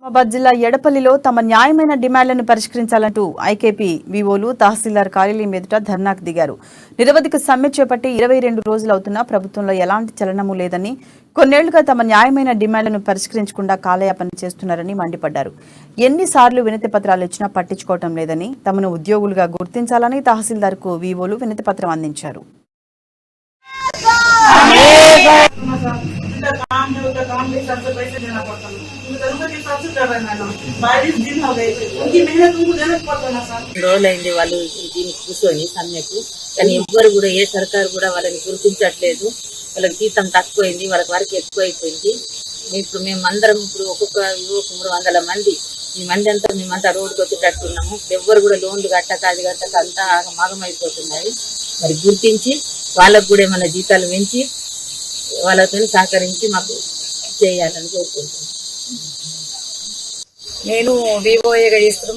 నిజామాబాద్ జిల్లా ఎడపల్లిలో తమ న్యాయమైన డిమాండ్లను పరిష్కరించాలంటూ ఐకేపీ వివోలు తహసీల్దార్ కార్యాలయం ఎదుట ధర్నాకు దిగారు. నిరవధిక సమ్మె చేపట్టి 22 రోజులవుతున్నా ప్రభుత్వంలో ఎలాంటి చలనమూ లేదని, కొన్నేళ్లుగా తమ న్యాయమైన డిమాండ్లను పరిష్కరించకుండా కాలయాపన చేస్తున్నారని మండిపడ్డారు. ఎన్నిసార్లు వినతి పత్రాలు ఇచ్చినా పట్టించుకోవటం లేదని, తమను ఉద్యోగులుగా గుర్తించాలని తహసీల్దార్కు వివోలు వినతి పత్రం అందించారు. काम भी सबसे पैसे देना पड़ता है, उनके सबसे कर रहे हैं। 22 दिन हो गए, उनकी मेहनत उनको देना पड़ता है सर। రోజులైంది వాళ్ళు దీనికి కూర్చొని సమ్మెకు, కానీ ఎవ్వరు కూడా ఏ సర్కారు కూడా వాళ్ళని గుర్తించట్లేదు. వాళ్ళకి జీతం తక్కువైంది, వాళ్ళకి వర్క్ ఎక్కువైపోయింది. ఇప్పుడు మేమందరం ఇప్పుడు ఒక్కొక్క 300 మంది ఈ మంది అంతా మేమంతా రోడ్డుకు వచ్చేటట్టున్నాము. ఎవ్వరు కూడా లోన్లు కట్టక అది కట్టక అంతా మాగమైపోతున్నాయి. మరి గుర్తించి వాళ్ళకు కూడా ఏమైనా జీతాలు పెంచి వాళ్ళతో సహకరించి మాకు చేయాలని కోరుకుంటున్నాను. నేను వివోఏగా చేస్తున్నాం.